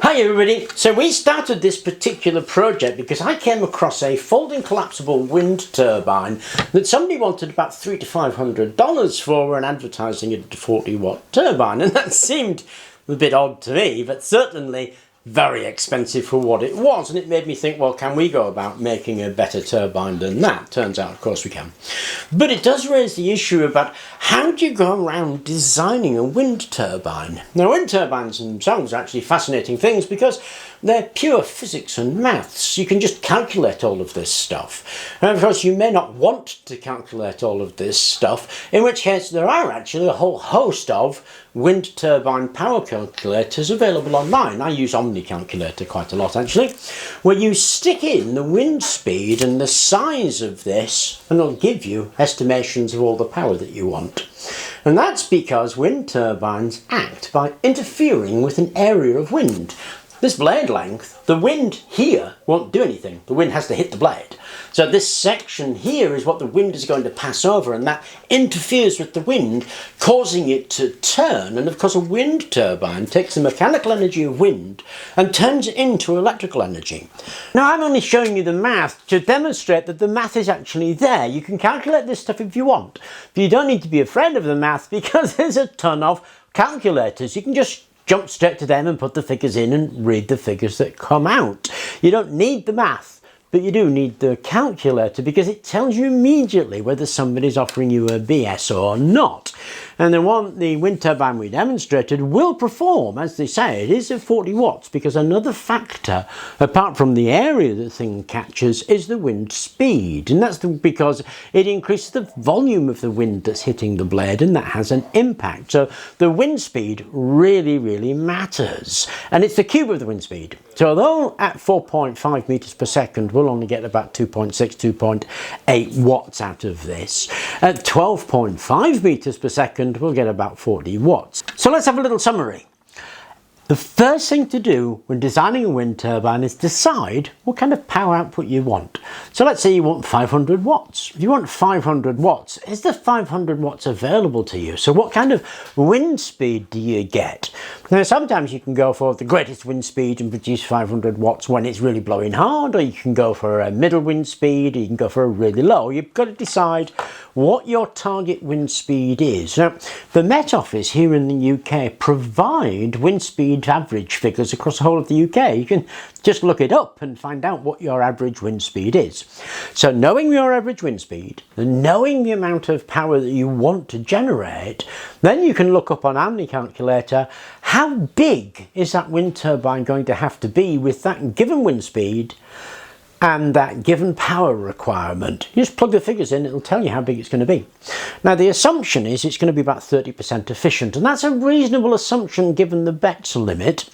Hi everybody, so we started this particular project because I came across a folding collapsible wind turbine that somebody wanted about $300 to $500 for and advertising it as a 40-watt turbine, and that seemed a bit odd to me, but certainly very expensive for what it was, and it made me think, well, can we go about making a better turbine than that? Turns out, of course, we can. But it does raise the issue about how do you go around designing a wind turbine? Now, wind turbines themselves are actually fascinating things because they're pure physics and maths. You can just calculate all of this stuff. And of course, you may not want to calculate all of this stuff, in which case there are actually a whole host of wind turbine power calculators available online. I use Omni Calculator quite a lot actually, where you stick in the wind speed and the size of this and it'll give you estimations of all the power that you want. And that's because wind turbines act by interfering with an area of wind. This blade length, the wind here won't do anything. The wind has to hit the blade. So this section here is what the wind is going to pass over, and that interferes with the wind, causing it to turn. And of course a wind turbine takes the mechanical energy of wind and turns it into electrical energy. Now I'm only showing you the math to demonstrate that the math is actually there. You can calculate this stuff if you want, but you don't need to be afraid of the math because there's a ton of calculators. You can just jump straight to them and put the figures in and read the figures that come out. You don't need the math, but you do need the calculator because it tells you immediately whether somebody's offering you a BS or not. And the wind turbine we demonstrated will perform, as they say, it is at 40 watts because another factor, apart from the area the thing catches, is the wind speed. And that's because it increases the volume of the wind that's hitting the blade, and that has an impact. So the wind speed really, really matters. And it's the cube of the wind speed. So although at 4.5 meters per second, we'll only get about 2.6, 2.8 watts out of this. At 12.5 meters per second, we'll get about 40 watts. So let's have a little summary. The first thing to do when designing a wind turbine is decide what kind of power output you want. So let's say you want 500 watts. If you want 500 watts, is the 500 watts available to you? So what kind of wind speed do you get? Now sometimes you can go for the greatest wind speed and produce 500 watts when it's really blowing hard, or you can go for a middle wind speed, or you can go for a really low. You've got to decide what your target wind speed is. Now, the Met Office here in the UK provide wind speed average figures across the whole of the UK. You can just look it up and find out what your average wind speed is. So knowing your average wind speed and knowing the amount of power that you want to generate, then you can look up on Omni Calculator how big is that wind turbine going to have to be with that given wind speed and that given power requirement. You just plug the figures in, it'll tell you how big it's going to be. Now the assumption is it's going to be about 30% efficient, and that's a reasonable assumption given the BETS limit,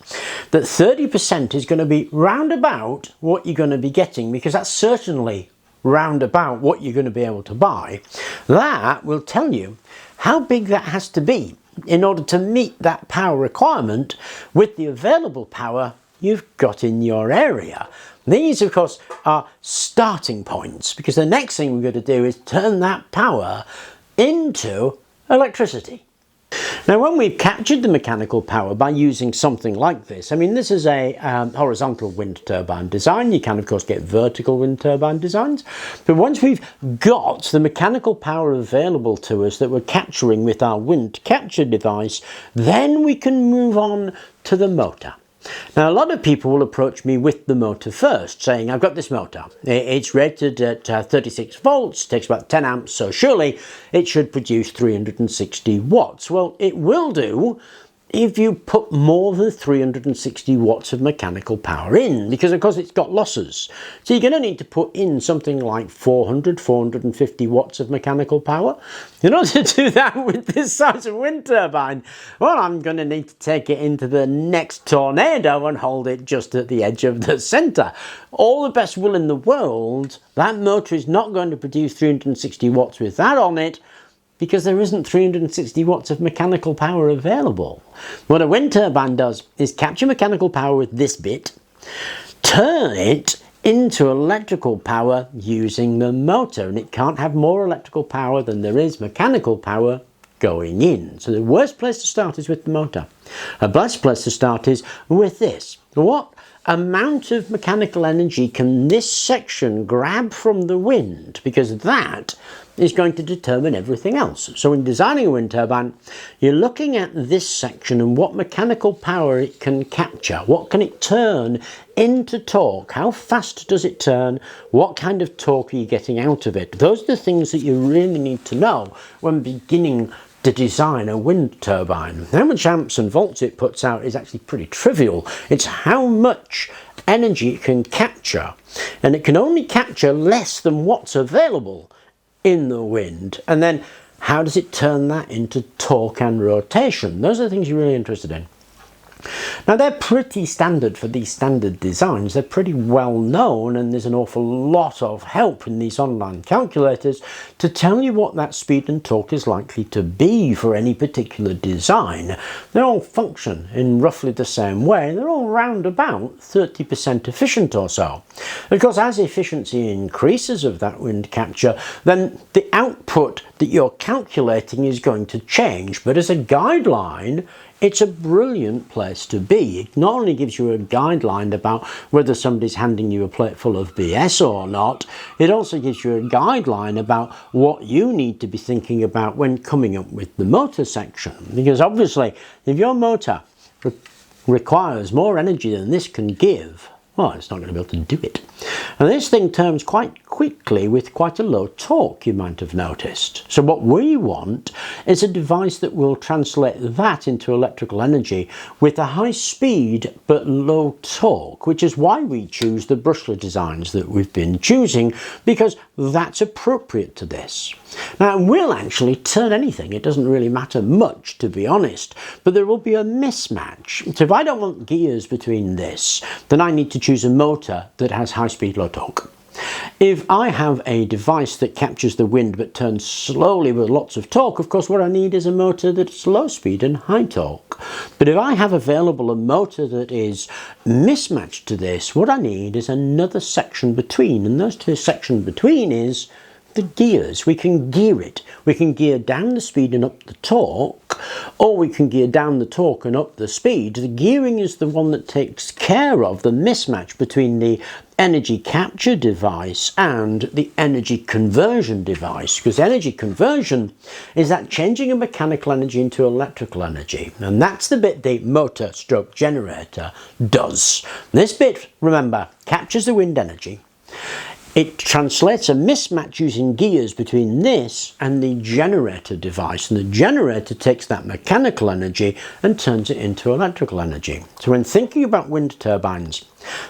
that 30% is going to be round about what you're going to be getting, because that's certainly round about what you're going to be able to buy. That will tell you how big that has to be in order to meet that power requirement with the available power you've got in your area. These, of course, are starting points, because the next thing we're going to do is turn that power into electricity. Now, when we've captured the mechanical power by using something like this, I mean, this is a horizontal wind turbine design. You can, of course, get vertical wind turbine designs. But once we've got the mechanical power available to us that we're capturing with our wind capture device, then we can move on to the motor. Now, a lot of people will approach me with the motor first, saying, I've got this motor. It's rated at 36 volts, takes about 10 amps, so surely it should produce 360 watts. Well, it will do if you put more than 360 watts of mechanical power in, because of course it's got losses. So you're going to need to put in something like 450 watts of mechanical power. In order to do that with this size of wind turbine, well, I'm going to need to take it into the next tornado and hold it just at the edge of the centre. All the best will in the world, that motor is not going to produce 360 watts with that on it, because there isn't 360 watts of mechanical power available. What a wind turbine does is capture mechanical power with this bit, turn it into electrical power using the motor, and it can't have more electrical power than there is mechanical power going in. So the worst place to start is with the motor. A best place to start is with this. What amount of mechanical energy can this section grab from the wind? Because that is going to determine everything else. So in designing a wind turbine, you're looking at this section and what mechanical power it can capture. What can it turn into torque? How fast does it turn? What kind of torque are you getting out of it? Those are the things that you really need to know when beginning to design a wind turbine. How much amps and volts it puts out is actually pretty trivial. It's how much energy it can capture, and it can only capture less than what's available in the wind. And then how does it turn that into torque and rotation? Those are the things you're really interested in. Now they're pretty standard for these standard designs. They're pretty well known, and there's an awful lot of help in these online calculators to tell you what that speed and torque is likely to be for any particular design. They all function in roughly the same way. They're all round about 30% efficient or so. Of course, as efficiency increases of that wind capture, then the output that you're calculating is going to change. But as a guideline, it's a brilliant place to be. It not only gives you a guideline about whether somebody's handing you a plate full of BS or not, it also gives you a guideline about what you need to be thinking about when coming up with the motor section. Because obviously, if your motor requires more energy than this can give, well, it's not going to be able to do it. And this thing turns quite quickly with quite a low torque, you might have noticed. So what we want is a device that will translate that into electrical energy with a high speed but low torque, which is why we choose the brushless designs that we've been choosing, because that's appropriate to this. Now, it will actually turn anything. It doesn't really matter much, to be honest, but there will be a mismatch. So if I don't want gears between this, then I need to choose a motor that has high speed, low torque. If I have a device that captures the wind but turns slowly with lots of torque, of course what I need is a motor that's low speed and high torque. But if I have available a motor that is mismatched to this, what I need is another section between, and those two sections between is the gears. We can gear it. We can gear down the speed and up the torque, or we can gear down the torque and up the speed. The gearing is the one that takes care of the mismatch between the energy capture device and the energy conversion device, because energy conversion is that changing of mechanical energy into electrical energy, and that's the bit the motor stroke generator does. This bit, remember, captures the wind energy. It translates a mismatch using gears between this and the generator device, and the generator takes that mechanical energy and turns it into electrical energy. So when thinking about wind turbines,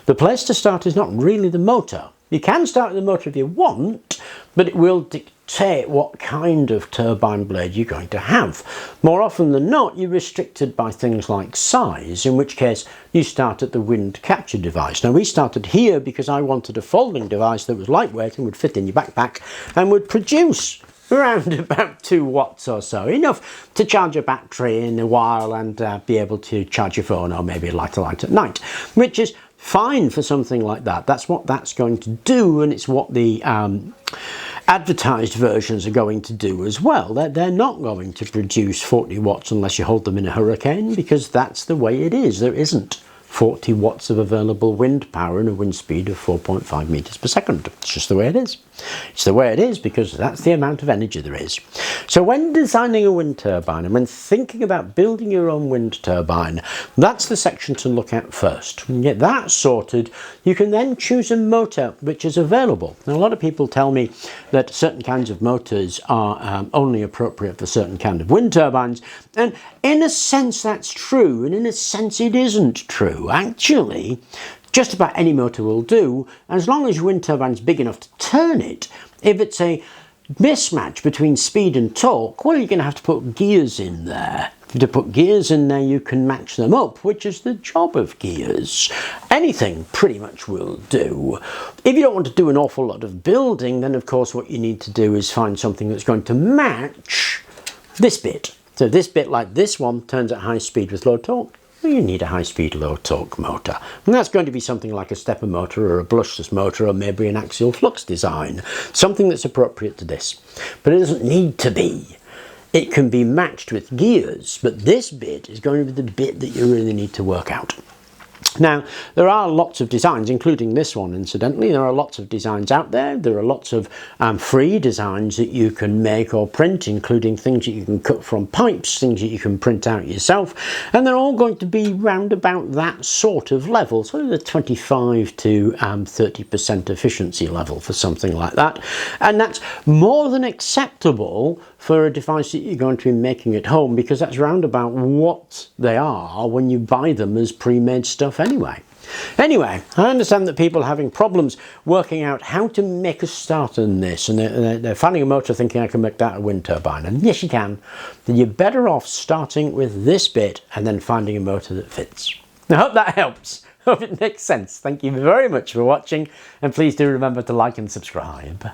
the place to start is not really the motor. You can start with the motor if you want, but it will dictate what kind of turbine blade you're going to have. More often than not, you're restricted by things like size, in which case you start at the wind capture device. Now, we started here because I wanted a folding device that was lightweight and would fit in your backpack and would produce around about 2 watts or so, enough to charge a battery in a while and be able to charge your phone or maybe light a light at night, which is fine for something like that. That's what that's going to do, and it's what the advertised versions are going to do as well. They're not going to produce 40 watts unless you hold them in a hurricane, because that's the way it is. There isn't 40 watts of available wind power and a wind speed of 4.5 meters per second. It's just the way it is. It's the way it is because that's the amount of energy there is. So when designing a wind turbine and when thinking about building your own wind turbine, that's the section to look at first. When you get that sorted, you can then choose a motor which is available. Now, a lot of people tell me that certain kinds of motors are only appropriate for certain kind of wind turbines, and in a sense that's true, and in a sense it isn't true. Actually, just about any motor will do, as long as your wind turbine's big enough to turn it. If it's a mismatch between speed and torque, well, you're going to have to put gears in there. To put gears in there, you can match them up, which is the job of gears. Anything pretty much will do. If you don't want to do an awful lot of building, then of course what you need to do is find something that's going to match this bit. So this bit, like this one, turns at high speed with low torque. Well, you need a high-speed, low-torque motor. And that's going to be something like a stepper motor or a brushless motor or maybe an axial flux design. Something that's appropriate to this. But it doesn't need to be. it can be matched with gears, but this bit is going to be the bit that you really need to work out. Now, there are lots of designs, including this one, incidentally. There are lots of designs out there. There are lots of free designs that you can make or print, including things that you can cut from pipes, things that you can print out yourself. And they're all going to be round about that sort of level, sort of the 25 to 30% efficiency level for something like that. And that's more than acceptable for a device that you're going to be making at home, because that's round about what they are when you buy them as pre-made stuff anyway. Anyway, I understand that people are having problems working out how to make a start on this, and they're finding a motor thinking I can make that a wind turbine. And yes, you can. Then you're better off starting with this bit and then finding a motor that fits. I hope that helps. Hope it makes sense. Thank you very much for watching, and please do remember to like and subscribe.